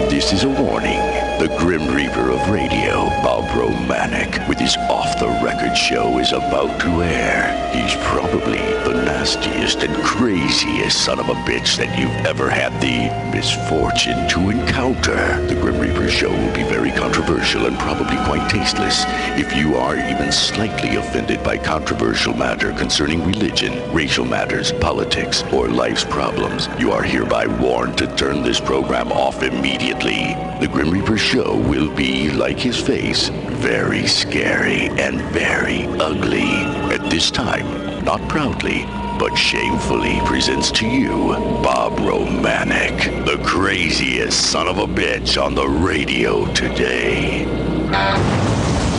This is a warning. The Grim Reaper of radio, Bob Romanik, with his off-the-record show is about to air. He's probably the nastiest and craziest son of a bitch that you've ever had the misfortune to encounter. The Grim Reaper show will be very controversial and probably quite tasteless. If you are even slightly offended by controversial matter concerning religion, racial matters, politics, or life's problems, you are hereby warned to turn this program off immediately. The Grim Reaper show will be, like his face, very scary and very ugly. At this time, not proudly, but shamefully presents to you Bob Romanik, the craziest son of a bitch on the radio today.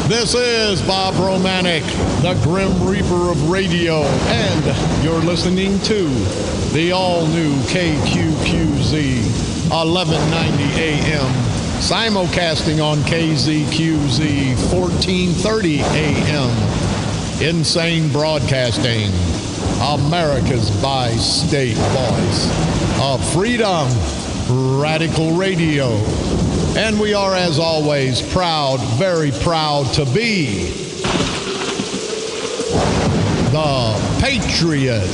This is Bob Romanik, the Grim Reaper of radio, and you're listening to the all-new KQQZ 1190 AM, simulcasting on KZQZ 1430 AM. Insane Broadcasting, America's bi-state voice of freedom, radical radio. And we are, as always, proud, very proud to be the Patriot.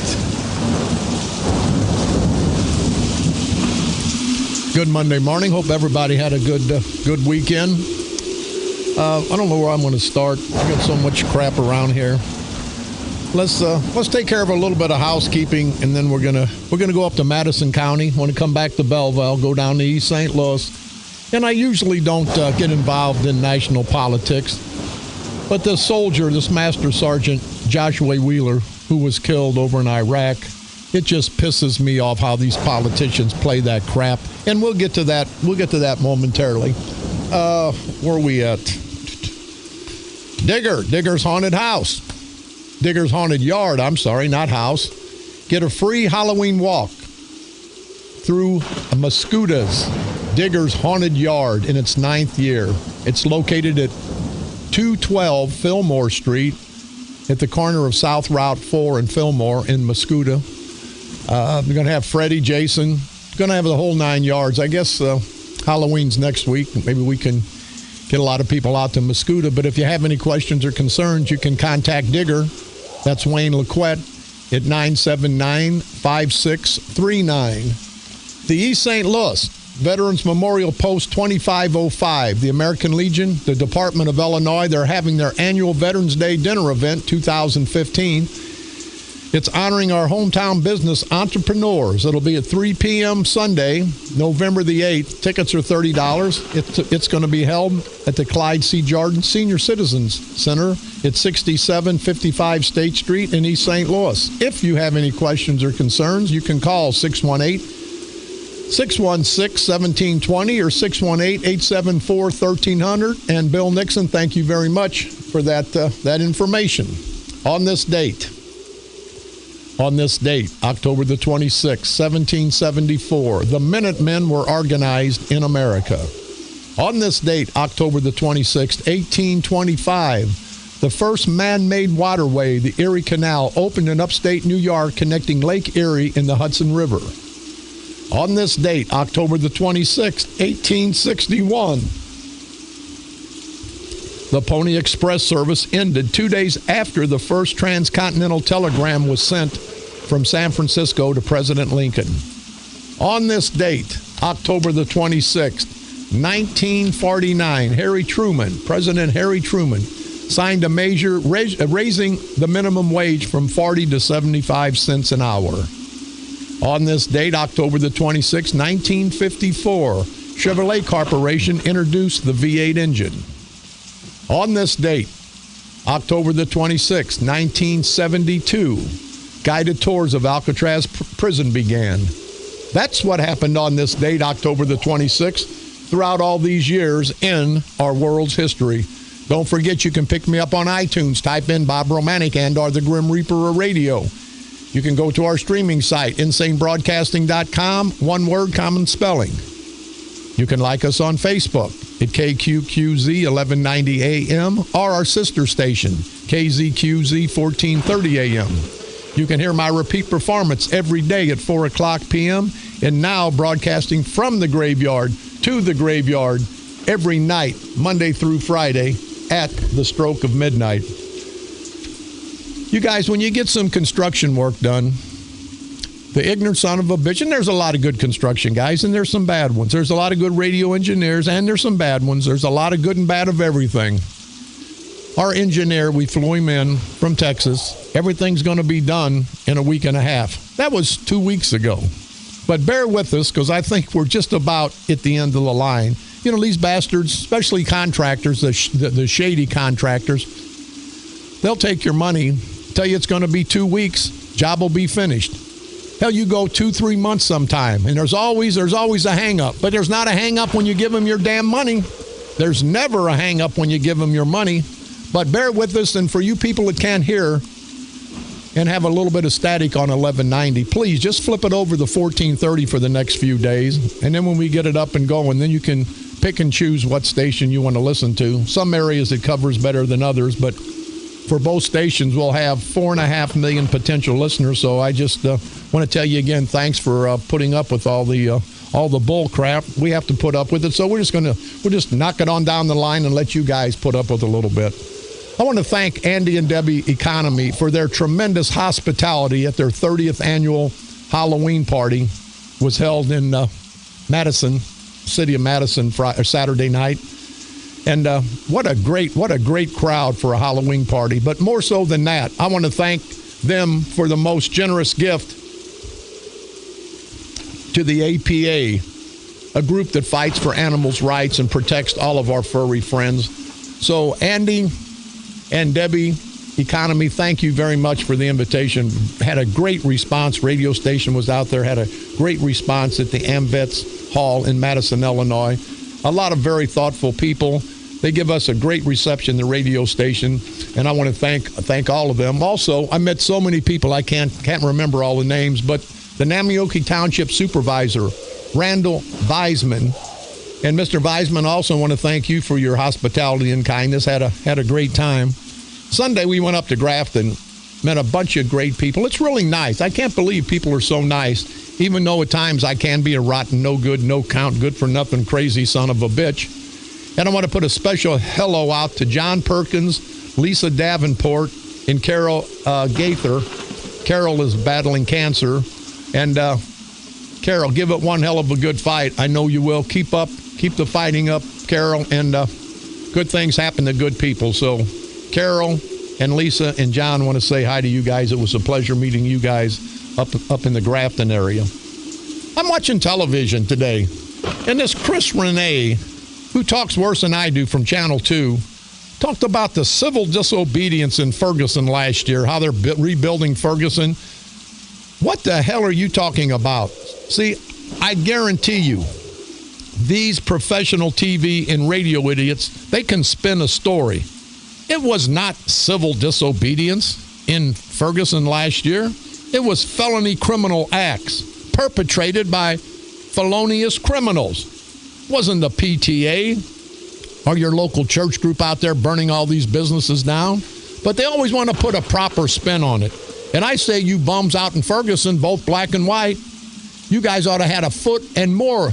Good Monday morning. Hope everybody had a good weekend. I don't know where I'm going to start. I got so much crap around here. Let's take care of a little bit of housekeeping, and then we're gonna go up to Madison County. Want to come back to Belleville, go down to East St. Louis. And I usually don't get involved in national politics, but this Master Sergeant Joshua Wheeler, who was killed over in Iraq, it just pisses me off how these politicians play that crap. And we'll get to that. We'll get to that momentarily. Where are we at? Digger's Haunted House. Digger's Haunted Yard, I'm sorry, not house. Get a free Halloween walk through Mascouta's Digger's Haunted Yard in its 9th year. It's located at 212 Fillmore Street at the corner of South Route 4 and Fillmore in Mascouta. We're going to have Freddie, Jason. Going to have the whole 9 yards. I guess Halloween's next week. Maybe we can get a lot of people out to Mascouta. But if you have any questions or concerns, you can contact Digger. That's Wayne Laquette at 979-5639. The East St. Louis Veterans Memorial Post 2505, the American Legion, the Department of Illinois, they're having their annual Veterans Day Dinner Event 2015. It's honoring our hometown business entrepreneurs. It'll be at 3 p.m. Sunday, November the 8th. Tickets are $30. It's going to be held at the Clyde C. Jordan Senior Citizens Center at 6755 State Street in East St. Louis. If you have any questions or concerns, you can call 618-616-1720 or 618-874-1300. And Bill Nixon, thank you very much for that information. On this date, October the 26th, 1774, the Minutemen were organized in America. On this date, October the 26th, 1825, the first man-made waterway, the Erie Canal, opened in upstate New York, connecting Lake Erie and the Hudson River. On this date, October the 26th, 1861, the Pony Express service ended 2 days after the first transcontinental telegram was sent from San Francisco to President Lincoln. On this date, October the 26th, 1949, President Harry Truman, signed a measure raising the minimum wage from 40 to 75 cents an hour. On this date, October the 26th, 1954, Chevrolet Corporation introduced the V8 engine. On this date, October the 26th, 1972, guided tours of Alcatraz prison began. That's what happened on this date, October the 26th, throughout all these years in our world's history. Don't forget, you can pick me up on iTunes. Type in Bob Romanik and or the Grim Reaper of Radio. You can go to our streaming site, insanebroadcasting.com, one word, common spelling. You can like us on Facebook at KQQZ 1190 AM or our sister station, KZQZ 1430 AM. You can hear my repeat performance every day at 4 o'clock p.m. and now broadcasting from the graveyard to the graveyard every night, Monday through Friday, at the stroke of midnight. You guys, when you get some construction work done, the ignorant son of a bitch, and there's a lot of good construction guys, and there's some bad ones. There's a lot of good radio engineers, and there's some bad ones. There's a lot of good and bad of everything. Our engineer, we flew him in from Texas. Everything's going to be done in a week and a half. That was 2 weeks ago. But bear with us, because I think we're just about at the end of the line. You know, these bastards, especially contractors, the shady contractors, they'll take your money, tell you it's going to be 2 weeks, job will be finished. Hell, you go 2-3 months sometime, and there's always a hang-up. But there's not a hang-up when you give them your damn money. There's never a hang-up when you give them your money. But bear with us, and for you people that can't hear and have a little bit of static on 1190, please just flip it over the 1430 for the next few days. And then when we get it up and going, then you can pick and choose what station you want to listen to. Some areas it covers better than others, but for both stations, we'll have 4.5 million potential listeners. So I just want to tell you again, thanks for putting up with all the bull crap. We have to put up with it. So we'll just knock it on down the line and let you guys put up with a little bit. I want to thank Andy and Debbie Economy for their tremendous hospitality at their 30th annual Halloween party. Was held in Madison, city of Madison, Saturday night. And what a great crowd for a Halloween party. But more so than that, I want to thank them for the most generous gift to the APA, a group that fights for animals' rights and protects all of our furry friends. So Andy and Debbie Economy, thank you very much for the invitation. Had a great response. Radio station was out there, had a great response at the AmVets Hall in Madison, Illinois. A lot of very thoughtful people. They give us a great reception, the radio station, and I want to thank all of them. Also, I met so many people I can't remember all the names, but the Namioki Township Supervisor, Randall Weisman. And Mr. Weisman, also want to thank you for your hospitality and kindness. Had a great time. Sunday, we went up to Grafton, met a bunch of great people. It's really nice. I can't believe people are so nice, even though at times I can be a rotten, no good, no count, good for nothing, crazy son of a bitch. And I want to put a special hello out to John Perkins, Lisa Davenport, and Carol Gaither. Carol is battling cancer. And Carol, give it one hell of a good fight. I know you will. Keep the fighting up, Carol, and good things happen to good people. So Carol and Lisa and John want to say hi to you guys. It was a pleasure meeting you guys up in the Grafton area. I'm watching television today, and this Chris Renee, who talks worse than I do from Channel 2, talked about the civil disobedience in Ferguson last year, how they're rebuilding Ferguson. What the hell are you talking about? See, I guarantee you, these professional TV and radio idiots, they can spin a story. It was not civil disobedience in Ferguson last year. It was felony criminal acts perpetrated by felonious criminals. It wasn't the PTA or your local church group out there burning all these businesses down. But they always want to put a proper spin on it. And I say you bums out in Ferguson, both black and white, you guys ought to have a foot and more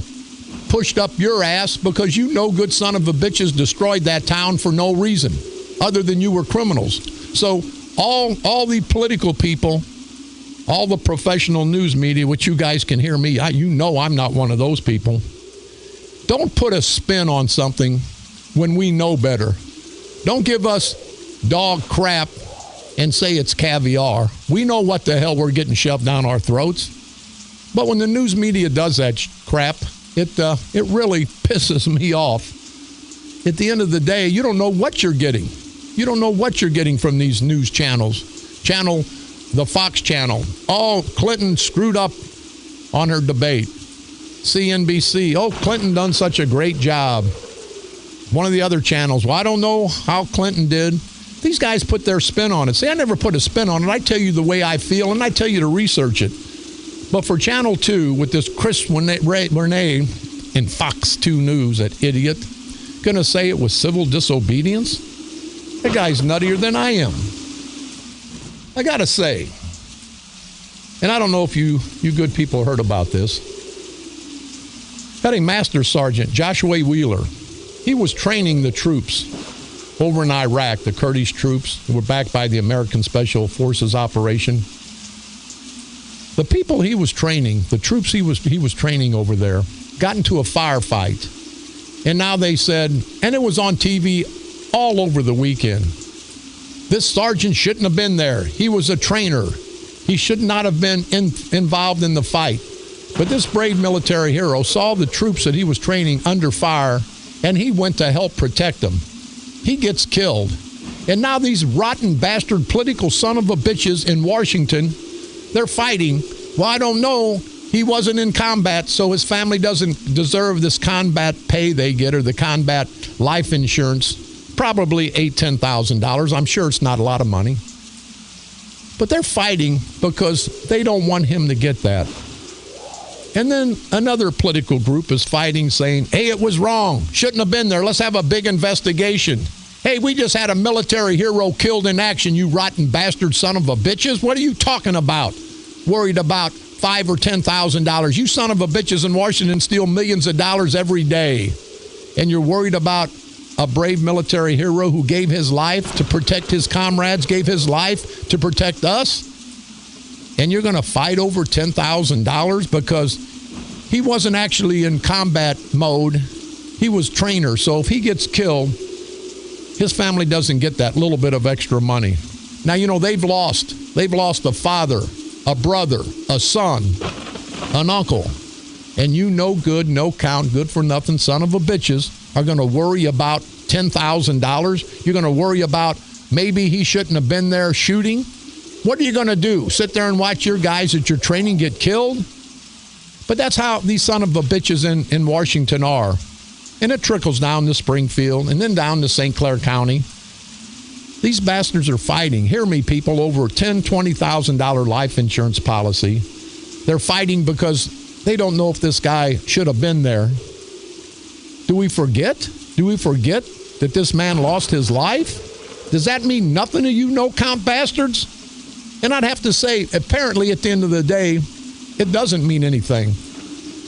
pushed up your ass because you no good son of a bitches destroyed that town for no reason other than you were criminals. So all the political people, all the professional news media, which you guys can hear me, you know I'm not one of those people. Don't put a spin on something when we know better. Don't give us dog crap and say it's caviar. We know what the hell we're getting shoved down our throats. But when the news media does that crap, it really pisses me off. At the end of the day, you don't know what you're getting. You don't know what you're getting from these news channels. The Fox channel. Oh, Clinton screwed up on her debate. CNBC. Oh, Clinton done such a great job. One of the other channels. Well, I don't know how Clinton did. These guys put their spin on it. See, I never put a spin on it. I tell you the way I feel, and I tell you to research it. But for Channel 2, with this Chris Renee in Fox 2 News, that idiot, going to say it was civil disobedience? That guy's nuttier than I am. I got to say, and I don't know if you good people heard about this. Had a Master Sergeant, Joshua Wheeler. He was training the troops over in Iraq, the Kurdish troops who were backed by the American Special Forces operation. The people he was training, the troops he was training over there, got into a firefight. And now they said, and it was on TV all over the weekend, this sergeant shouldn't have been there. He was a trainer. He should not have been involved in the fight. But this brave military hero saw the troops that he was training under fire, and he went to help protect them. He gets killed. And now these rotten bastard political son of a bitches in Washington, they're fighting. Well, I don't know. He wasn't in combat, so his family doesn't deserve this combat pay they get or the combat life insurance. Probably $8,000, $10,000. I'm sure it's not a lot of money. But they're fighting because they don't want him to get that. And then another political group is fighting, saying, hey, it was wrong. Shouldn't have been there. Let's have a big investigation. Hey, we just had a military hero killed in action, you rotten bastard son of a bitches. What are you talking about? Worried about $5,000 or $10,000. You son of a bitches in Washington steal millions of dollars every day. And you're worried about a brave military hero who gave his life to protect his comrades, gave his life to protect us? And you're going to fight over $10,000 because he wasn't actually in combat mode. He was trainer. So if he gets killed, his family doesn't get that little bit of extra money. Now, you know, they've lost a father, a brother, a son, an uncle. And you no good, no count, good for nothing son of a bitches are going to worry about $10,000. You're going to worry about maybe he shouldn't have been there shooting. What are you going to do? Sit there and watch your guys that you're training get killed? But that's how these son of a bitches in Washington are. And it trickles down to Springfield and then down to St. Clair County. These bastards are fighting. Hear me, people, over a $10,000, $20,000 life insurance policy. They're fighting because they don't know if this guy should have been there. Do we forget? Do we forget that this man lost his life? Does that mean nothing to you no-count bastards? And I'd have to say, apparently at the end of the day, it doesn't mean anything.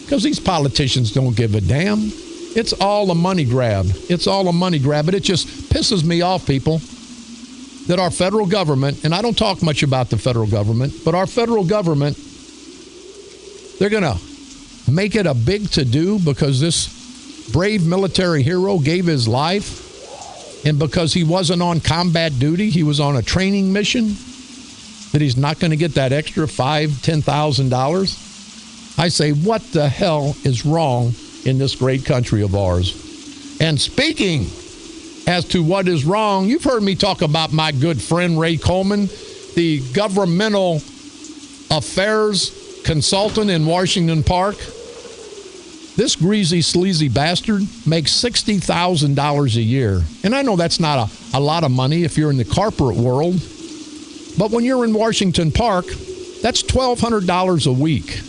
Because these politicians don't give a damn. It's all a money grab. It's all a money grab. But it just pisses me off, people, that our federal government, and I don't talk much about the federal government, but our federal government, they're going to make it a big to-do because this brave military hero gave his life, and because he wasn't on combat duty, he was on a training mission, that he's not going to get that extra $5,000, $10,000. I say, what the hell is wrong in this great country of ours? And speaking as to what is wrong, you've heard me talk about my good friend Ray Coleman, the governmental affairs consultant in Washington Park. This greasy, sleazy bastard makes $60,000 a year. And I know that's not a lot of money if you're in the corporate world. But when you're in Washington Park, that's $1,200 a week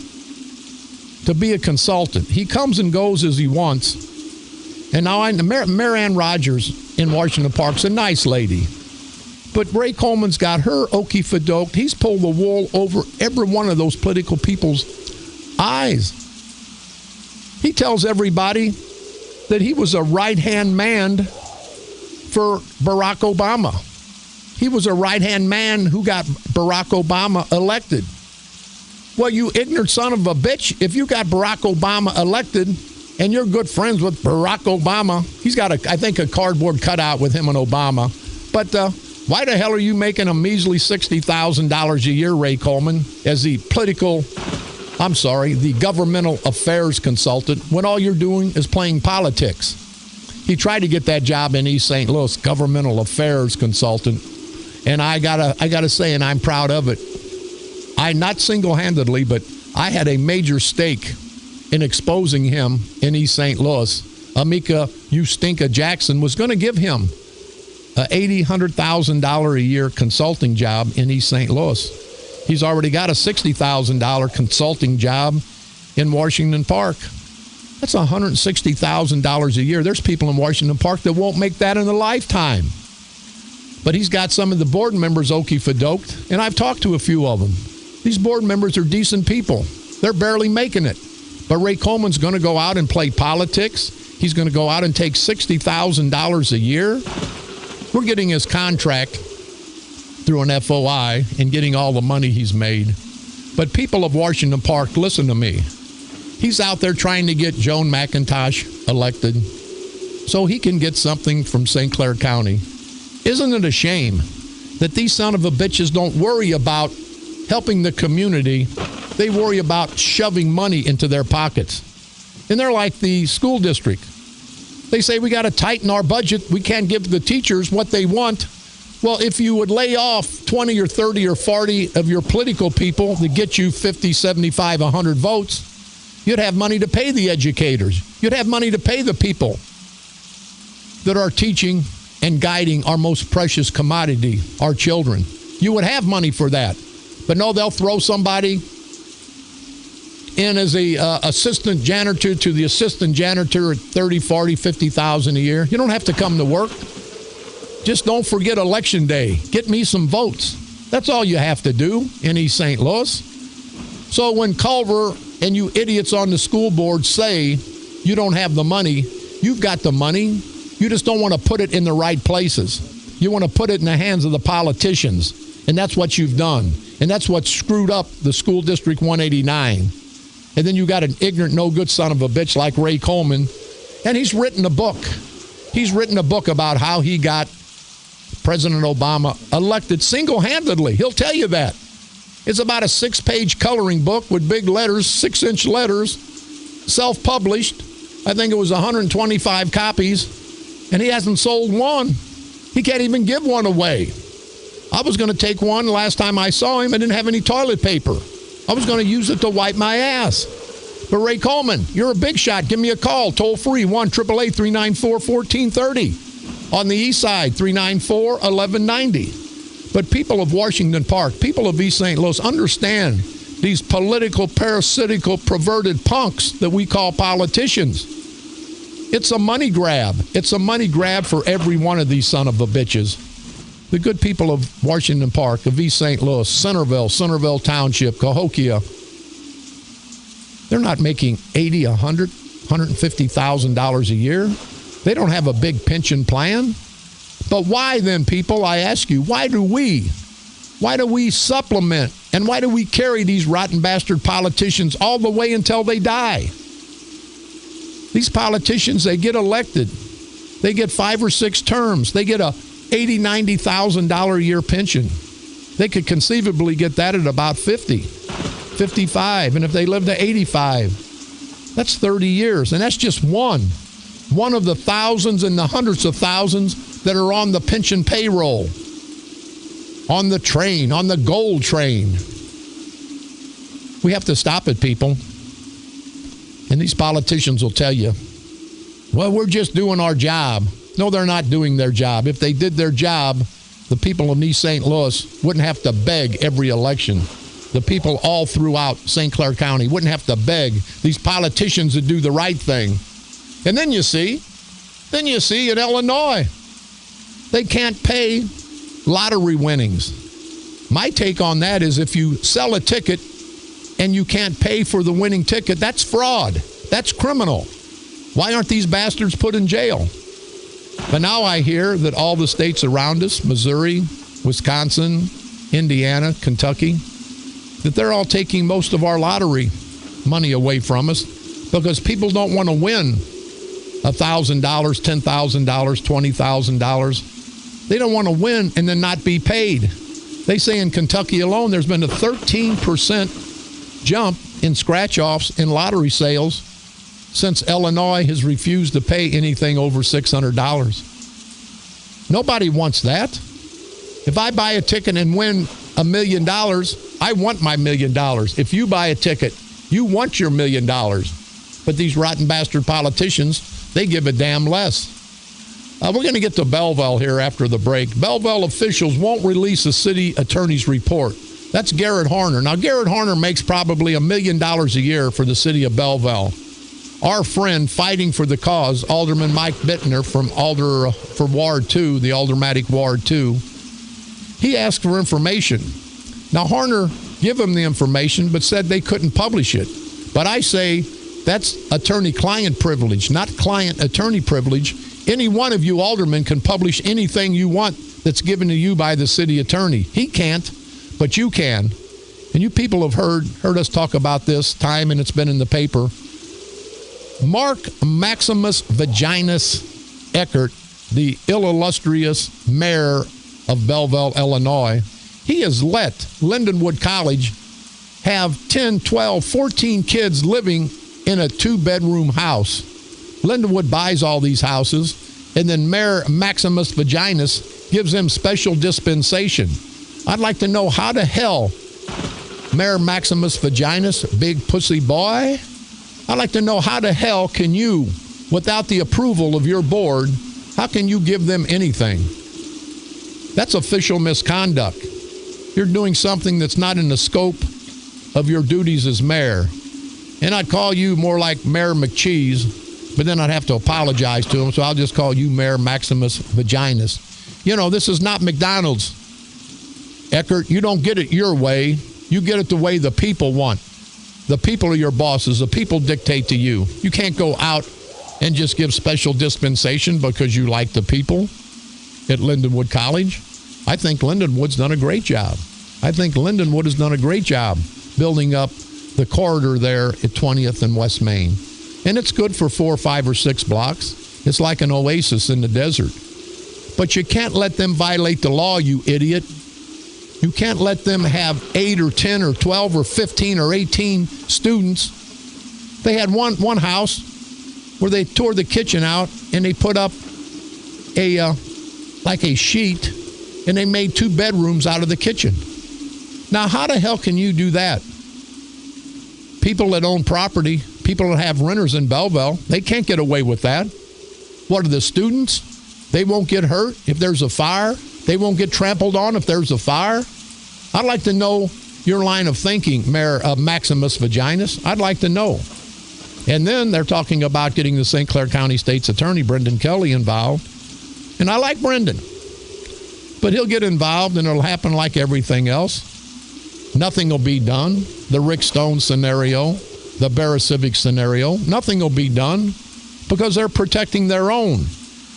to be a consultant. He comes and goes as he wants. And now Marianne Rogers in Washington Park's a nice lady. But Ray Coleman's got her okey-fadoked. He's pulled the wool over every one of those political people's eyes. He tells everybody that he was a right-hand man for Barack Obama. He was a right-hand man who got Barack Obama elected. Well, you ignorant son of a bitch, if you got Barack Obama elected and you're good friends with Barack Obama, he's got, I think, a cardboard cutout with him and Obama. But why the hell are you making a measly $60,000 a year, Ray Coleman, as the the governmental affairs consultant, when all you're doing is playing politics? He tried to get that job in East St. Louis, governmental affairs consultant, and I gotta say, and I'm proud of it, I not single-handedly, but I had a major stake in exposing him in East St. Louis. Amika Ustinka Jackson was going to give him a $80,000, $100,000 a year consulting job in East St. Louis. He's already got a $60,000 consulting job in Washington Park. That's $160,000 a year. There's people in Washington Park that won't make that in a lifetime. But he's got some of the board members okey-fadoked, and I've talked to a few of them. These board members are decent people. They're barely making it. But Ray Coleman's going to go out and play politics. He's going to go out and take $60,000 a year. We're getting his contract through an FOI and getting all the money he's made. But people of Washington Park, listen to me. He's out there trying to get Joan McIntosh elected so he can get something from St. Clair County. Isn't it a shame that these son of a bitches don't worry about helping the community? They worry about shoving money into their pockets. And they're like the school district. They say we got to tighten our budget. We can't give the teachers what they want. Well, if you would lay off 20 or 30 or 40 of your political people that get you 50, 75, 100 votes, you'd have money to pay the educators. You'd have money to pay the people that are teaching and guiding our most precious commodity, our children. You would have money for that. But no, they'll throw somebody in as a assistant janitor to the assistant janitor at 30, 40, 50,000 a year. You don't have to come to work. Just don't forget election day. Get me some votes. That's all you have to do in East St. Louis. So when Culver and you idiots on the school board say you don't have the money, you've got the money. You just don't want to put it in the right places. You want to put it in the hands of the politicians. And that's what you've done. And that's what screwed up the school district 189. And then you got an ignorant, no good son of a bitch like Ray Coleman. And he's written a book. He's written a book about how he got President Obama elected single-handedly. He'll tell you that. It's about a 6-page coloring book with big letters, 6-inch letters, self-published. I think it was 125 copies, and he hasn't sold one. He can't even give one away. I was going to take one last time I saw him. I didn't have any toilet paper. I was going to use it to wipe my ass. But Ray Coleman, you're a big shot. Give me a call. Toll free, 1-888-394-1430. On the east side, 394-1190. But people of Washington Park, people of East St. Louis, understand these political, parasitical, perverted punks that we call politicians. It's a money grab. It's a money grab for every one of these son of a bitches. The good people of Washington Park, of East St. Louis, Centerville Township, Cahokia, they're not making $80,000, $100,000, $150,000 a year. They don't have a big pension plan. But why then, people, I ask you, why do we supplement and why do we carry these rotten bastard politicians all the way until they die? These politicians, they get elected. They get 5 or 6 terms. They get a $80,000, $90,000 a year pension. They could conceivably get that at about 50, 55. And if they live to 85, that's 30 years. And that's just one of the thousands and the hundreds of thousands that are on the pension payroll, on the train, on the gold train. We have to stop it, people. And these politicians will tell you, well, we're just doing our job. No, they're not doing their job. If they did their job, the people of East St. Louis wouldn't have to beg every election. The people all throughout St. Clair County wouldn't have to beg these politicians to do the right thing. And then you see in Illinois, they can't pay lottery winnings. My take on that is if you sell a ticket and you can't pay for the winning ticket, that's fraud. That's criminal. Why aren't these bastards put in jail? But now I hear that all the states around us, Missouri, Wisconsin, Indiana, Kentucky, that they're all taking most of our lottery money away from us because people don't want to win $1,000, $10,000, $20,000. They don't want to win and then not be paid. They say in Kentucky alone, there's been a 13% jump in scratch-offs in lottery sales since Illinois has refused to pay anything over $600. Nobody wants that. If I buy a ticket and win $1 million, I want my $1 million. If you buy a ticket, you want your $1 million. But these rotten bastard politicians, they give a damn less. We're going to get to Belleville here after the break. Belleville officials won't release a city attorney's report. That's Garrett Horner. Now, Garrett Horner makes probably $1 million a year for the city of Belleville. Our friend fighting for the cause, Alderman Mike Bittner from Ward 2, the Aldermatic Ward 2, he asked for information. Now, Horner gave him the information but said they couldn't publish it. But I say That's attorney-client privilege, not client-attorney privilege. Any one of you aldermen can publish anything you want that's given to you by the city attorney. He can't, but you can. And you people have heard us talk about this time, and it's been in the paper. Mark Maximus Vaginus Eckert, the illustrious mayor of Belleville, Illinois, he has let Lindenwood College have 10, 12, 14 kids living in a 2-bedroom house. Lindenwood buys all these houses, and then Mayor Maximus Vaginus gives them special dispensation. I'd like to know how the hell Mayor Maximus Vaginus, big pussy boy, I'd like to know how the hell can you, without the approval of your board, how can you give them anything? That's official misconduct. You're doing something that's not in the scope of your duties as mayor. And I'd call you more like Mayor McCheese, but then I'd have to apologize to him, so I'll just call you Mayor Maximus Vaginus. You know, this is not McDonald's. Eckert, you don't get it your way. You get it the way the people want. The people are your bosses. The people dictate to you. You can't go out and just give special dispensation because you like the people at Lindenwood College. I think Lindenwood's done a great job. I think Lindenwood has done a great job building up the corridor there at 20th and West Main. And it's good for 4, 5, or 6 blocks. It's like an oasis in the desert. But you can't let them violate the law, you idiot. You can't let them have 8 or 10 or 12 or 15 or 18 students. They had one house where they tore the kitchen out and they put up like a sheet, and they made 2 bedrooms out of the kitchen. Now, how the hell can you do that? People that own property, people that have renters in Belleville, they can't get away with that. What are the students? They won't get hurt if there's a fire. They won't get trampled on if there's a fire. I'd like to know your line of thinking, Mayor Maximus Vaginus. I'd like to know. And then they're talking about getting the St. Clair County State's Attorney, Brendan Kelly, involved. And I like Brendan. But he'll get involved, and it'll happen like everything else. Nothing will be done. The Rick Stone scenario, the Barra Civic scenario, nothing will be done because they're protecting their own.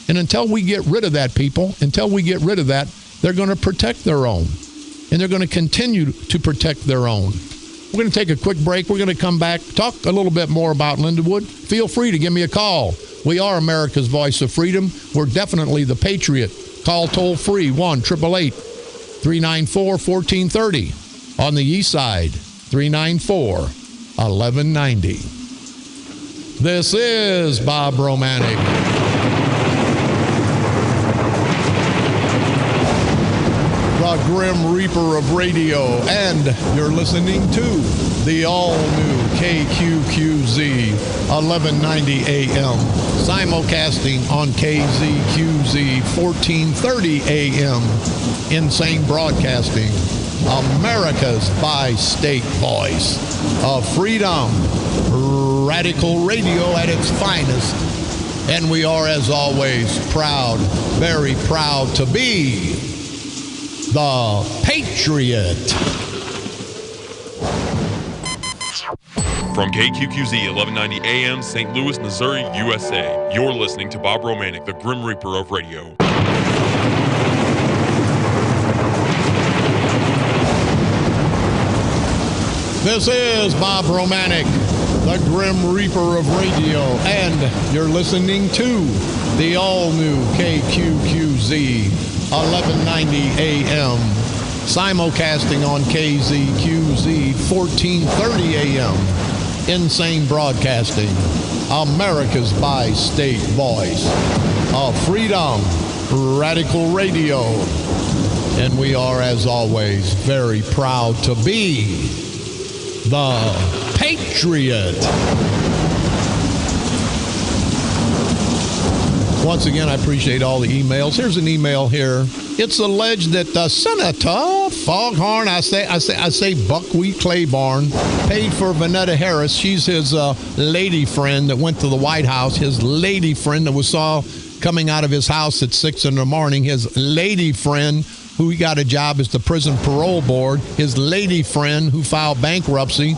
And until we get rid of that, people, until we get rid of that, they're going to protect their own. And they're going to continue to protect their own. We're going to take a quick break. We're going to come back, talk a little bit more about Lindenwood. Feel free to give me a call. We are America's voice of freedom. We're definitely the patriot. Call toll free 1-888-394-1430. On the east side, 394-1190. This is Bob Romanik. The Grim Reaper of radio, and you're listening to the all-new KQQZ 1190 AM, simulcasting on KZQZ 1430 AM, Insane Broadcasting, America's bi-state voice of freedom, radical radio at its finest. And we are, as always, proud, very proud to be the Patriot. From KQQZ 1190 AM, St. Louis, Missouri, USA, you're listening to Bob Romanik, the Grim Reaper of radio. This is Bob Romanik, the Grim Reaper of radio, and you're listening to the all-new KQQZ 1190 AM, simulcasting on KZQZ 1430 AM, Insane Broadcasting, America's bi-state voice of freedom, radical radio. And we are, as always, very proud to be the Patriot. Once again, I appreciate all the emails. Here's an email here. It's alleged that Senator Foghorn, I say Buckwheat Claiborne, paid for Vanetta Harris. She's his lady friend that went to the White House. His lady friend that was saw coming out of his house at 6 in the morning. His lady friend who he got a job as the prison parole board. His lady friend who filed bankruptcy.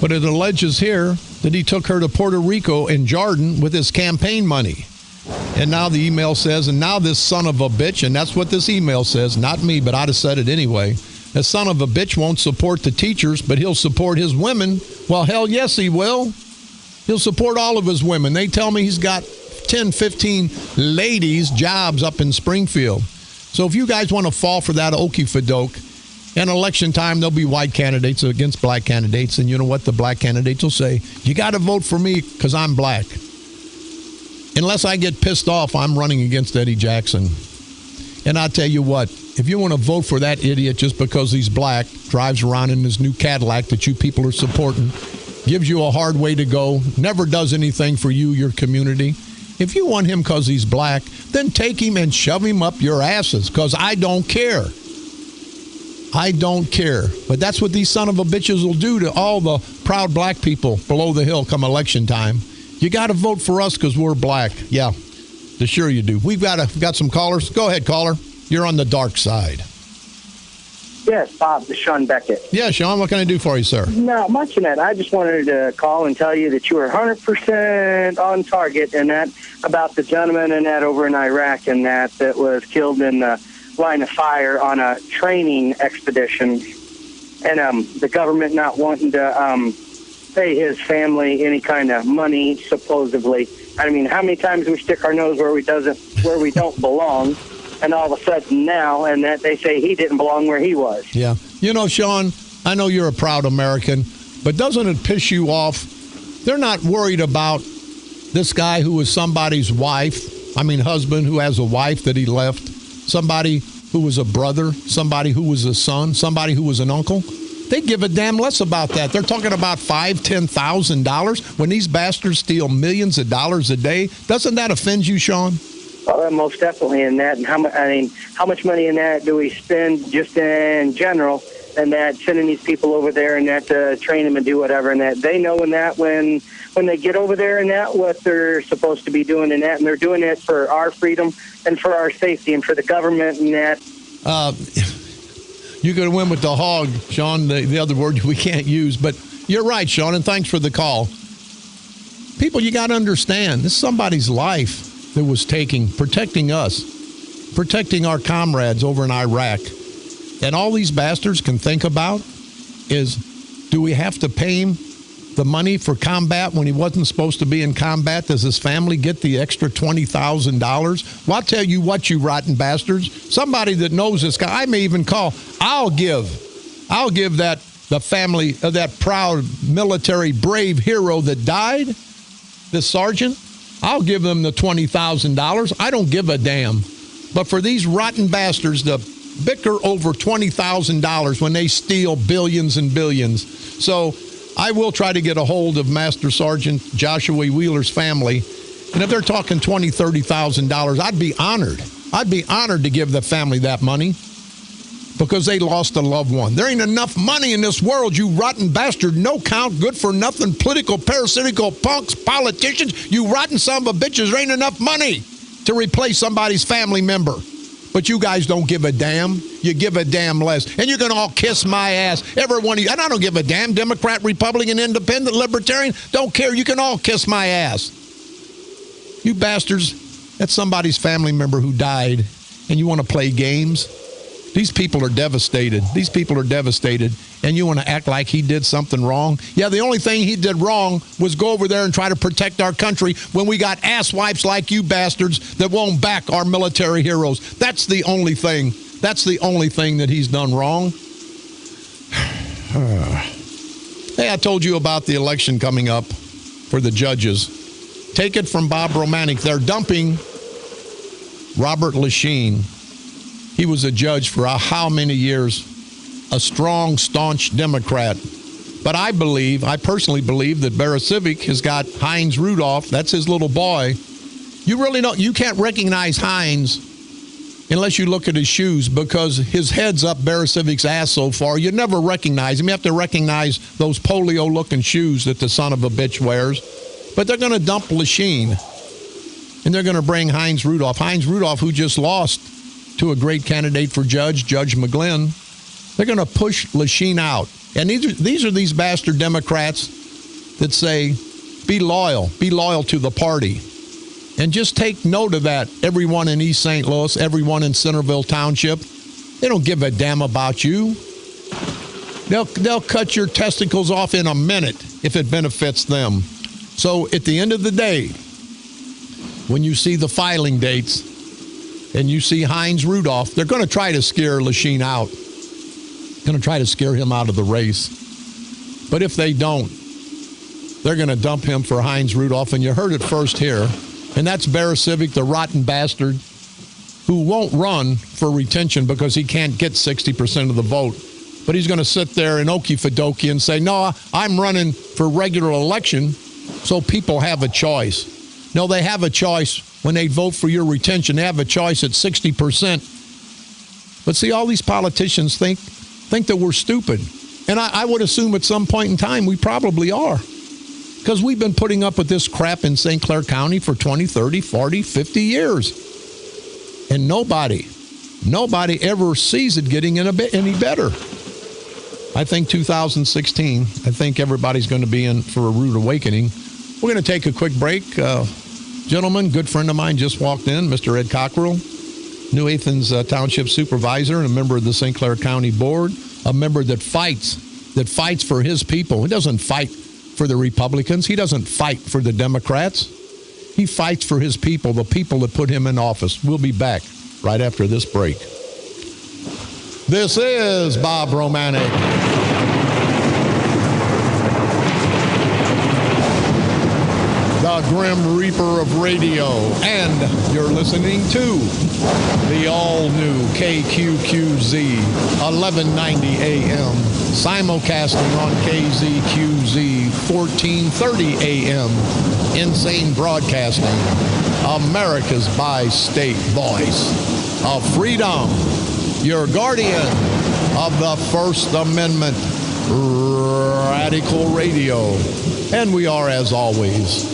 But it alleges here that he took her to Puerto Rico and Jordan with his campaign money. And now the email says, and now this son of a bitch, and that's what this email says, not me, but I'd have said it anyway. The son of a bitch won't support the teachers, but he'll support his women. Well, hell yes, he will. He'll support all of his women. They tell me he's got 10, 15 ladies' jobs up in Springfield. So if you guys want to fall for that okey-fadoke, in election time, there'll be white candidates against black candidates. And you know what? The black candidates will say, you got to vote for me because I'm black. Unless I get pissed off, I'm running against Eddie Jackson. And I tell you what, if you want to vote for that idiot just because he's black, drives around in his new Cadillac that you people are supporting, gives you a hard way to go, never does anything for you, your community. If you want him because he's black, then take him and shove him up your asses because I don't care. I don't care. But that's what these son of a bitches will do to all the proud black people below the hill come election time. You got to vote for us because we're black. Yeah, sure you do. We've got some callers. Go ahead, caller. You're on the dark side. Yes, Bob, this is Sean Beckett. Yeah, Sean, what can I do for you, sir? Not much in that. I just wanted to call and tell you that you were 100% on target and that about the gentleman and that over in Iraq and that was killed in the line of fire on a training expedition, and the government not wanting to pay his family any kind of money, supposedly. I mean, how many times we stick our nose where we don't belong, and all of a sudden now, and that they say he didn't belong where he was. Yeah. You know, Sean, I know you're a proud American, but doesn't it piss you off? They're not worried about this guy who was somebody's husband who has a wife that he left, somebody who was a brother, somebody who was a son, somebody who was an uncle. They give a damn less about that. They're talking about $5,000, $10,000 when these bastards steal millions of dollars a day. Doesn't that offend you, Sean? Well, most definitely in that. And how much money in that do we spend just in general, and that sending these people over there and that to train them and do whatever, and that they know in that when they get over there and that what they're supposed to be doing in that, and they're doing it for our freedom and for our safety and for the government and that. You could win with the hog, Sean, the other word we can't use. But you're right, Sean, and thanks for the call. People, you got to understand, this is somebody's life that was protecting us, protecting our comrades over in Iraq. And all these bastards can think about is, do we have to pay him the money for combat when he wasn't supposed to be in combat? Does his family get the extra $20,000? Well, I'll tell you what, you rotten bastards. Somebody that knows this guy, I may even call. I'll give the family of that proud military brave hero that died, this sergeant, I'll give them the $20,000. I don't give a damn. But for these rotten bastards to bicker over $20,000 when they steal billions and billions. So I will try to get a hold of Master Sergeant Joshua Wheeler's family. And if they're talking $20,000, $30,000, I'd be honored. I'd be honored to give the family that money because they lost a loved one. There ain't enough money in this world, you rotten bastard. No count, good for nothing, political, parasitical punks, politicians. You rotten son of a bitches, there ain't enough money to replace somebody's family member. But you guys don't give a damn. You give a damn less. And you can all kiss my ass. Every one of you. And I don't give a damn. Democrat, Republican, Independent, Libertarian. Don't care. You can all kiss my ass. You bastards. That's somebody's family member who died. And you want to play games? These people are devastated. These people are devastated. And you want to act like he did something wrong? Yeah, the only thing he did wrong was go over there and try to protect our country when we got asswipes like you bastards that won't back our military heroes. That's the only thing. That's the only thing that he's done wrong. Hey, I told you about the election coming up for the judges. Take it from Bob Romanik. They're dumping Robert Lesheen. He was a judge for how many years? A strong, staunch Democrat. But I personally believe that Barasiewicz has got Heinz Rudolph. That's his little boy. You can't recognize Heinz unless you look at his shoes because his head's up Barasiewicz's ass so far. You never recognize him. You have to recognize those polio-looking shoes that the son of a bitch wears. But they're going to dump Lesheen, and they're going to bring Heinz Rudolph. Heinz Rudolph, who just lost to a great candidate for Judge McGlynn. They're going to push Lesheen out. And these are these bastard Democrats that say Be loyal. Be loyal to the party. And just take note of that. Everyone in East St. Louis, everyone in Centerville Township, they don't give a damn about you. They'll cut your testicles off in a minute if it benefits them. So at the end of the day, when you see the filing dates and you see Heinz Rudolph, they're going to try to scare Lachine out. Going to try to scare him out of the race. But if they don't, they're going to dump him for Heinz Rudolph. And you heard it first here. And that's Bear Civic, the rotten bastard, who won't run for retention because he can't get 60% of the vote. But he's going to sit there in okey-dokie and say, no, I'm running for regular election so people have a choice. No, they have a choice when they vote for your retention. They have a choice at 60%. But see, all these politicians think that we're stupid. And I would assume at some point in time we probably are. Because we've been putting up with this crap in St. Clair County for 20, 30, 40, 50 years. And nobody ever sees it getting any better. I think 2016, I think everybody's going to be in for a rude awakening. We're going to take a quick break. Gentlemen, good friend of mine just walked in, Mr. Ed Cockrell, New Athens Township Supervisor and a member of the St. Clair County Board, a member that fights for his people. He doesn't fight for the Republicans. He doesn't fight for the Democrats. He fights for his people, the people that put him in office. We'll be back right after this break. This is Bob Romanik. The Grim Reaper of radio, and you're listening to the all-new KQQZ 1190 AM, simulcasting on KZQZ 1430 AM, Insane Broadcasting, America's bi-state voice of freedom, your guardian of the First Amendment, Radical Radio. And we are, as always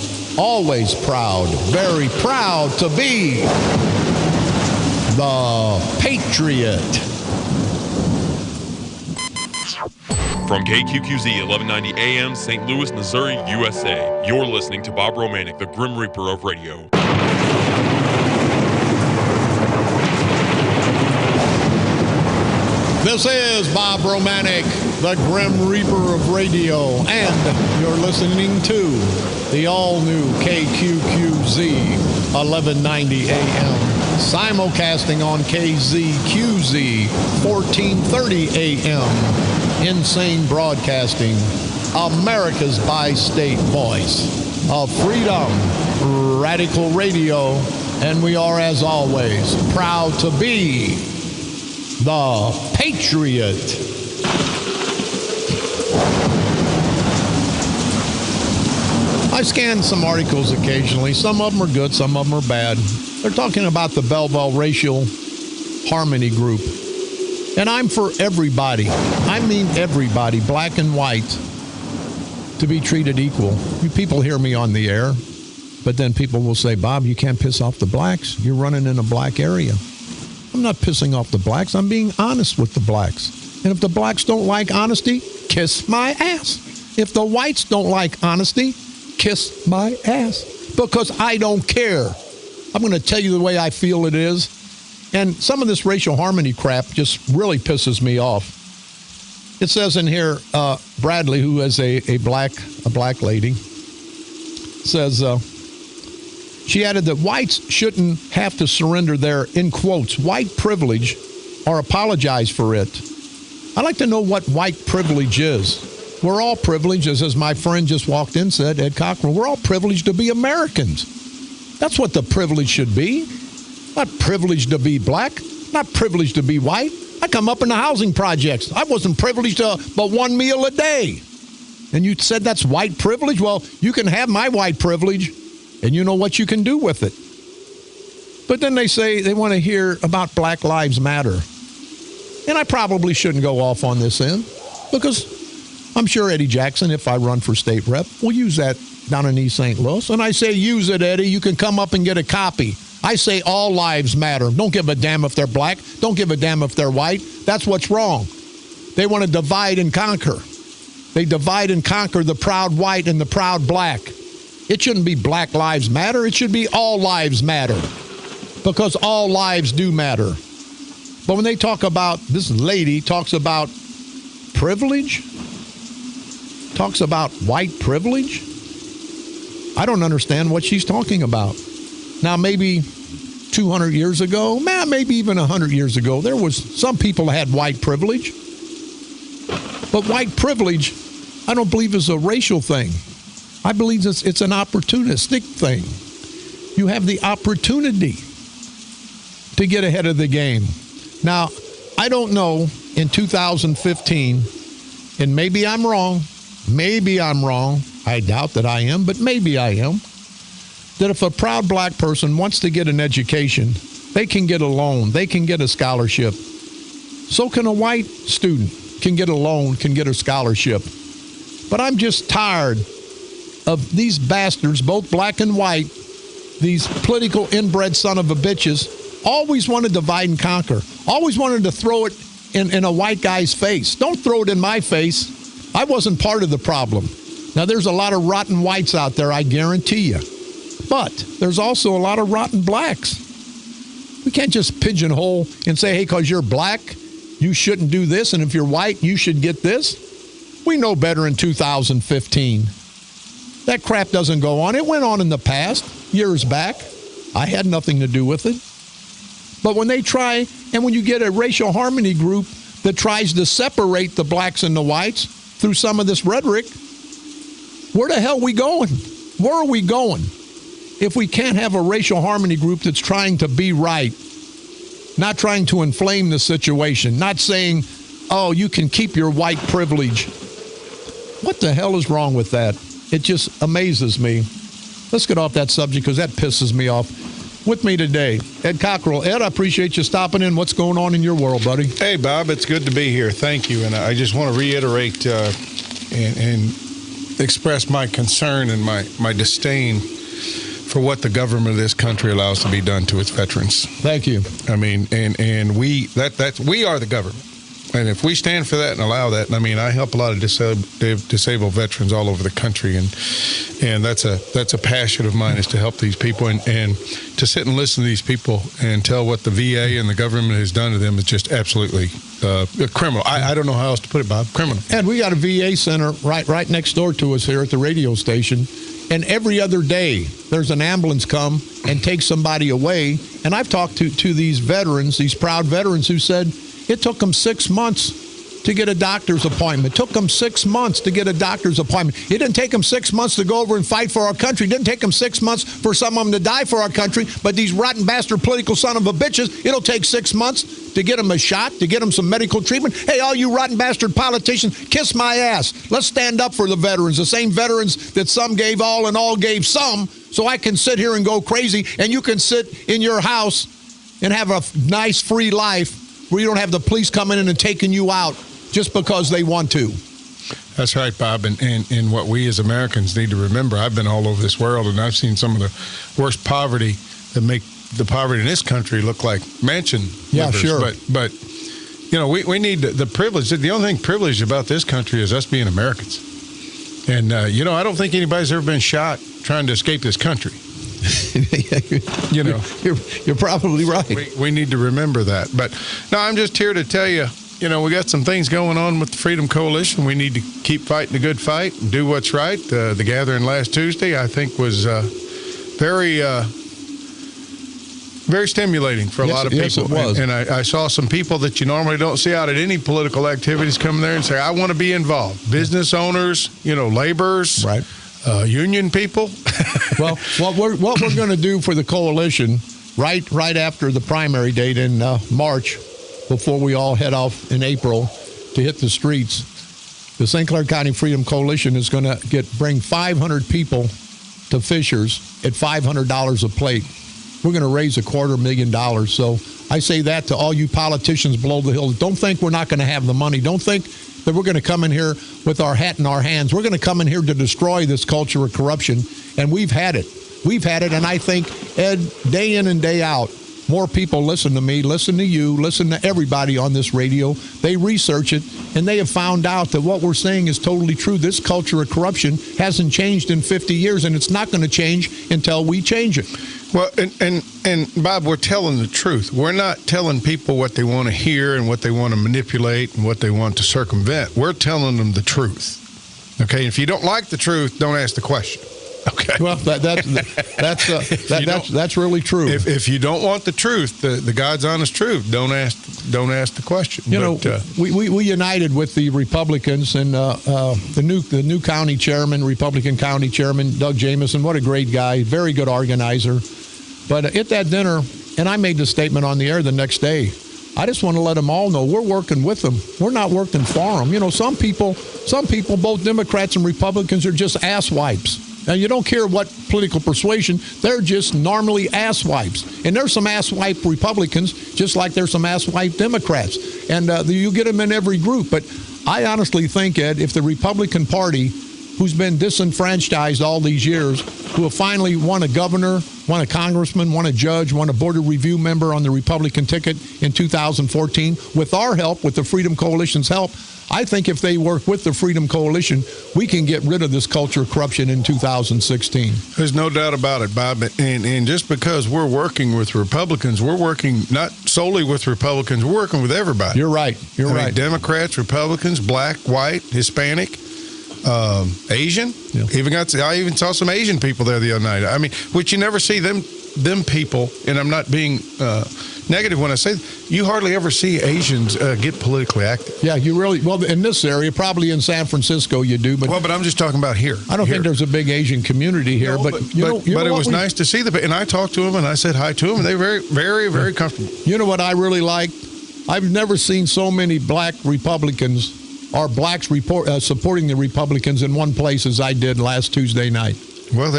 proud, very proud to be the Patriot. From KQQZ 1190 AM, St. Louis, Missouri, USA, you're listening to Bob Romanik, the Grim Reaper of radio. This is Bob Romanik, the Grim Reaper of radio, and you're listening to the all-new KQQZ 1190 AM, simulcasting on KZQZ 1430 AM, Insane Broadcasting, America's bi-state voice of freedom, Radical Radio, and we are, as always, proud to be the Patriot. I scan some articles occasionally. Some of them are good, some of them are bad. They're talking about the Belleville Racial Harmony Group. And I'm for everybody. I mean everybody, black and white, to be treated equal. You people hear me on the air, but then people will say, Bob, you can't piss off the blacks. You're running in a black area. I'm not pissing off the blacks. I'm being honest with the blacks. And if the blacks don't like honesty, kiss my ass. If the whites don't like honesty, kiss my ass. Because I don't care. I'm going to tell you the way I feel it is. And some of this racial harmony crap just really pisses me off. It says in here, Bradley, who is a black lady, says, she added that whites shouldn't have to surrender their, in quotes, white privilege or apologize for it. I'd like to know what white privilege is. We're all privileged, as my friend just walked in said, Ed Cockrell, we're all privileged to be Americans. That's what the privilege should be. Not privileged to be black, not privileged to be white. I come up in the housing projects. I wasn't privileged to but one meal a day. And you said that's white privilege? Well, you can have my white privilege. And you know what you can do with it. But then they say they want to hear about Black Lives Matter. And I probably shouldn't go off on this end because I'm sure Eddie Jackson, if I run for state rep, will use that down in East St. Louis. And I say, use it, Eddie. You can come up and get a copy. I say all lives matter. Don't give a damn if they're black. Don't give a damn if they're white. That's what's wrong. They want to divide and conquer. They divide and conquer the proud white and the proud black. It shouldn't be Black Lives Matter. It should be All Lives Matter, because all lives do matter. But when they talk about, this lady talks about privilege, talks about white privilege, I don't understand what she's talking about. Now, maybe 200 years ago, maybe even 100 years ago, there was some people had white privilege. But white privilege, I don't believe is a racial thing. I believe it's an opportunistic thing. You have the opportunity to get ahead of the game. Now, I don't know in 2015, and maybe I'm wrong, I doubt that I am, but maybe I am, that if a proud black person wants to get an education, they can get a loan, they can get a scholarship. So can a white student, can get a loan, can get a scholarship. But I'm just tired of these bastards, both black and white, these political inbred son of a bitches, always want to divide and conquer, always wanted to throw it in a white guy's face. Don't throw it in my face. I wasn't part of the problem. Now, there's a lot of rotten whites out there, I guarantee you. But there's also a lot of rotten blacks. We can't just pigeonhole and say, hey, because you're black, you shouldn't do this, and if you're white, you should get this. We know better in 2015. That crap doesn't go on. It went on in the past, years back. I had nothing to do with it. But when they try, and when you get a racial harmony group that tries to separate the blacks and the whites through some of this rhetoric, where the hell are we going? Where are we going if we can't have a racial harmony group that's trying to be right, not trying to inflame the situation, not saying, oh, you can keep your white privilege? What the hell is wrong with that? It just amazes me. Let's get off that subject because that pisses me off. With me today, Ed Cockrell. Ed, I appreciate you stopping in. What's going on in your world, buddy? Hey, Bob, it's good to be here. Thank you. And I just want to reiterate and express my concern and my disdain for what the government of this country allows to be done to its veterans. Thank you. I mean, and we are the government. And if we stand for that and allow that, I mean, I help a lot of disabled veterans all over the country, and that's a passion of mine, is to help these people, and to sit and listen to these people and tell what the VA and the government has done to them is just absolutely criminal. I don't know how else to put it, Bob. Criminal. And we got a VA center right next door to us here at the radio station, and every other day there's an ambulance come and take somebody away. And I've talked to these veterans, these proud veterans, who said it took them 6 months to get a doctor's appointment. It took them 6 months to get a doctor's appointment. It didn't take them 6 months to go over and fight for our country. It didn't take them 6 months for some of them to die for our country. But these rotten bastard political son of a bitches, it'll take 6 months to get them a shot, to get them some medical treatment. Hey, all you rotten bastard politicians, kiss my ass. Let's stand up for the veterans, the same veterans that some gave all and all gave some, so I can sit here and go crazy, and you can sit in your house and have a nice free life where you don't have the police coming in and taking you out just because they want to. That's right, Bob. And what we as Americans need to remember, I've been all over this world, and I've seen some of the worst poverty that make the poverty in this country look like mansion Yeah, livers. sure. But you know, we need the privilege. The only thing privileged about this country is us being Americans. And, you know, I don't think anybody's ever been shot trying to escape this country. You know, you're probably right. We need to remember that. But no, I'm just here to tell you, you know, we got some things going on with the Freedom Coalition. We need to keep fighting the good fight and do what's right. The gathering last Tuesday, I think, was very stimulating for a lot of people. Yes, it was. And I saw some people that you normally don't see out at any political activities come there and say, I want to be involved. Business owners, you know, laborers. Right. Union people. Well, what we're going to do for the coalition right after the primary date in March, before we all head off in April to hit the streets, the St. Clair County Freedom Coalition is going to bring 500 people to Fisher's at $500 a plate. We're going to raise $250,000. So I say that to all you politicians below the hill. Don't think we're not going to have the money. Don't think that we're going to come in here with our hat in our hands. We're going to come in here to destroy this culture of corruption, and we've had it. We've had it, and I think, Ed, day in and day out, more people listen to me, listen to you, listen to everybody on this radio. They research it, and they have found out that what we're saying is totally true. This culture of corruption hasn't changed in 50 years, and it's not going to change until we change it. Well, and Bob, we're telling the truth. We're not telling people what they want to hear and what they want to manipulate and what they want to circumvent. We're telling them the truth. Okay, if you don't like the truth, don't ask the question. Okay. Well, that's really true. If you don't want the truth, the God's honest truth, don't ask the question. We united with the Republicans and the new county chairman, Republican county chairman, Doug Jamison. What a great guy, very good organizer. But at that dinner, and I made the statement on the air the next day, I just want to let them all know we're working with them. We're not working for them. Some people, both Democrats and Republicans, are just asswipes. And you don't care what political persuasion, they're just normally asswipes. And there's some asswipe Republicans, just like there's some asswipe Democrats. And you get them in every group. But I honestly think, Ed, if the Republican Party, who's been disenfranchised all these years, who have finally won a governor, won a congressman, won a judge, won a board of review member on the Republican ticket in 2014, with our help, with the Freedom Coalition's help, I think if they work with the Freedom Coalition, we can get rid of this culture of corruption in 2016. There's no doubt about it, Bob. And just because we're working with Republicans, we're working not solely with Republicans, we're working with everybody. You're right. You're right. Democrats, Republicans, black, white, Hispanic, Asian. Yeah. I even saw some Asian people there the other night. I mean, which you never see them people, and I'm not being negative when I say you hardly ever see Asians get politically active. Yeah, you really, well, in this area, probably in San Francisco you do. But I'm just talking about here. I don't think there's a big Asian community here. No, but it was nice to see them. And I talked to them and I said hi to them, and they were very, very, very comfortable. You know what I really like? I've never seen so many black Republicans or blacks supporting the Republicans in one place as I did last Tuesday night. Well,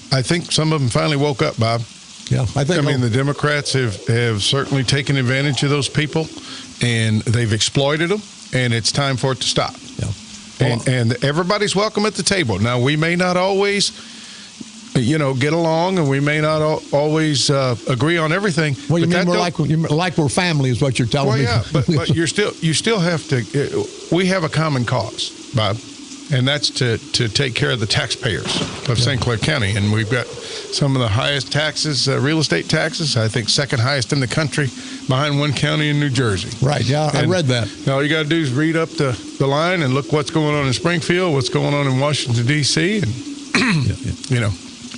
I think some of them finally woke up, Bob. Yeah, I mean, the Democrats have certainly taken advantage of those people, and they've exploited them, and it's time for it to stop. Yeah. And everybody's welcome at the table. Now, we may not always, get along, and we may not always agree on everything. Well, you mean like we're family is what you're telling me. Well, yeah, but you still have to. We have a common cause, Bob. And that's to take care of the taxpayers of St. Clair County. And we've got some of the highest taxes, real estate taxes, I think second highest in the country, behind one county in New Jersey. Right, yeah, I read that. All you got to do is read up the line and look what's going on in Springfield, what's going on in Washington, D.C., and,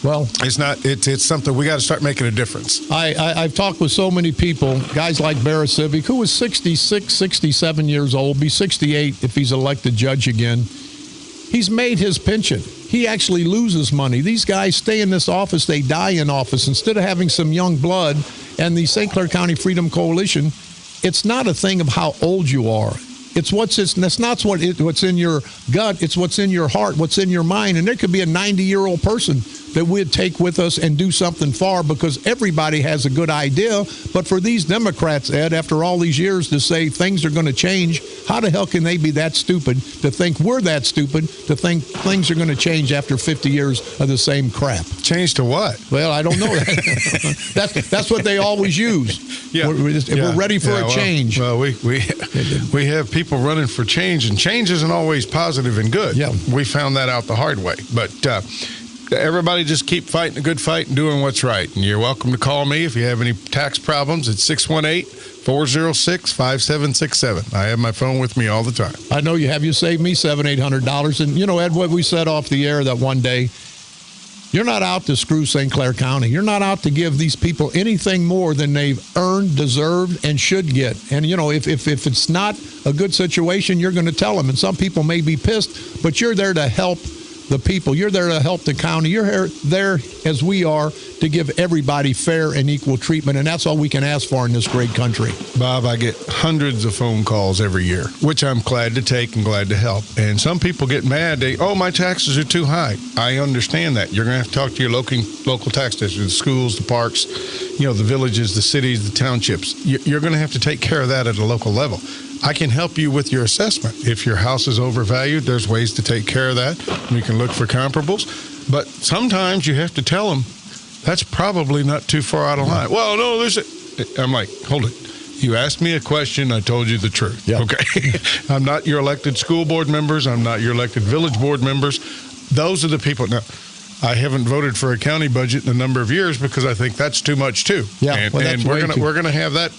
Well, it's something we got to start making a difference. I've talked with so many people, guys like Barrett Civic, who was 66, 67 years old, be 68 if he's elected judge again. He's made his pension. He actually loses money. These guys stay in this office. They die in office. Instead of having some young blood, and the St. Clair County Freedom Coalition, it's not a thing of how old you are. It's that's not what's in your gut. It's what's in your heart, what's in your mind. And there could be a 90-year-old person that we'd take with us and do something for, because everybody has a good idea. But for these Democrats, Ed, after all these years to say things are going to change, how the hell can they be that stupid to think we're that stupid to think things are going to change after 50 years of the same crap? Change to what? Well, I don't know that. That's what they always use. Yeah. We're ready for a change. Well, we have people running for change, and change isn't always positive and good. Yeah. We found that out the hard way. But everybody just keep fighting a good fight and doing what's right. And you're welcome to call me if you have any tax problems at 618-406-5767. I have my phone with me all the time. I know you have. You saved me $700-800. And, Ed, what we said off the air that one day, you're not out to screw St. Clair County. You're not out to give these people anything more than they've earned, deserved, and should get. And, if it's not a good situation, you're going to tell them. And some people may be pissed, but you're there to help the people. You're there to help the county. You're there, as we are, to give everybody fair and equal treatment, and that's all we can ask for in this great country. Bob, I get hundreds of phone calls every year, which I'm glad to take and glad to help. And some people get mad. My taxes are too high. I understand that. You're going to have to talk to your local tax district, the schools, the parks, the villages, the cities, the townships. You're going to have to take care of that at a local level. I can help you with your assessment. If your house is overvalued, there's ways to take care of that. You can look for comparables. But sometimes you have to tell them, that's probably not too far out of line. Well, no, I'm like, hold it. You asked me a question. I told you the truth. Yep. Okay. I'm not your elected school board members. I'm not your elected village board members. Those are the people. Now, I haven't voted for a county budget in a number of years because I think that's too much too. Yeah, and, well, that's we're gonna have that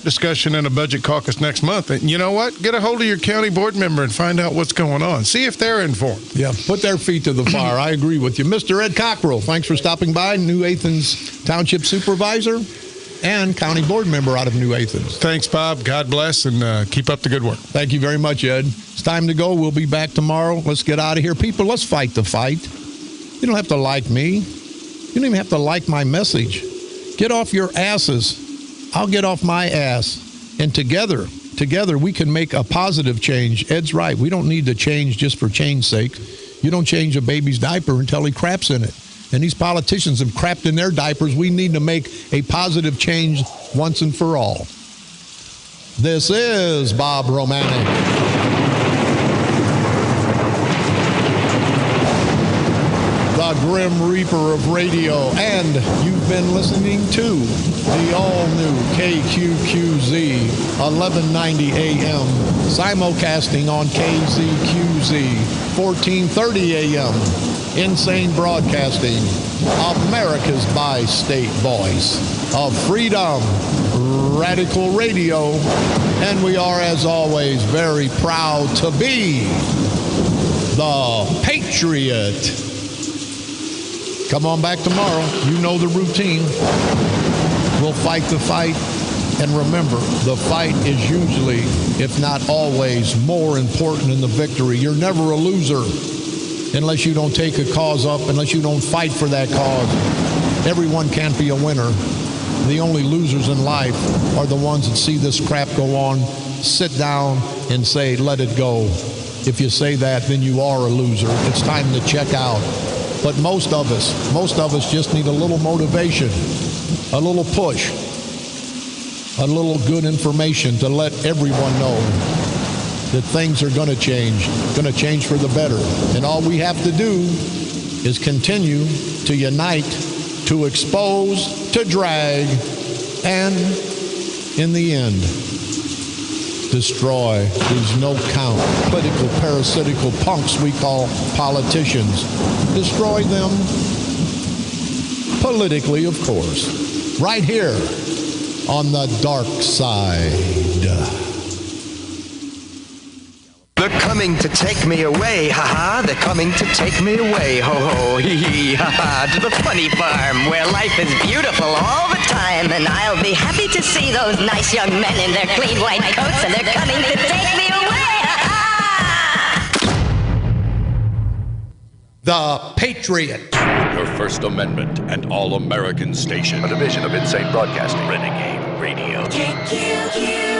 discussion in a budget caucus next month. And you know what? Get a hold of your county board member and find out what's going on. See if they're informed. Yeah, put their feet to the fire. I agree with you. Mr. Ed Cockrell, thanks for stopping by. New Athens Township Supervisor and County Board Member out of New Athens. Thanks, Bob. God bless, and keep up the good work. Thank you very much, Ed. It's time to go. We'll be back tomorrow. Let's get out of here. People, let's fight the fight. You don't have to like me. You don't even have to like my message. Get off your asses. I'll get off my ass. And together, we can make a positive change. Ed's right. We don't need to change just for change's sake. You don't change a baby's diaper until he craps in it. And these politicians have crapped in their diapers. We need to make a positive change once and for all. This is Bob Romanik. The Grim Reaper of radio, and you've been listening to the all-new KQQZ 1190 AM, simulcasting on KZQZ 1430 AM, Insane Broadcasting, America's bi-state voice of freedom, radical radio, and we are, as always, very proud to be the Patriot. Come on back tomorrow. You know the routine. We'll fight the fight. And remember, the fight is usually, if not always, more important than the victory. You're never a loser unless you don't take a cause up, unless you don't fight for that cause. Everyone can't be a winner. The only losers in life are the ones that see this crap go on, sit down and say, let it go. If you say that, then you are a loser. It's time to check out. But most of us just need a little motivation, a little push, a little good information to let everyone know that things are going to change for the better. And all we have to do is continue to unite, to expose, to drag, and in the end, destroy these no-count, political, parasitical punks we call politicians. Destroy them politically, of course, right here on the dark side. They're coming to take me away, ha-ha. They're coming to take me away, ho-ho, hee-hee, ha-ha. To the funny farm where life is beautiful all the time. And I'll be happy to see those nice young men in their clean white coats. And they're coming to take me away, ha-ha. The Patriot. Your First Amendment and All-American Station. A division of Insane Broadcasting. Renegade Radio. KQQZ.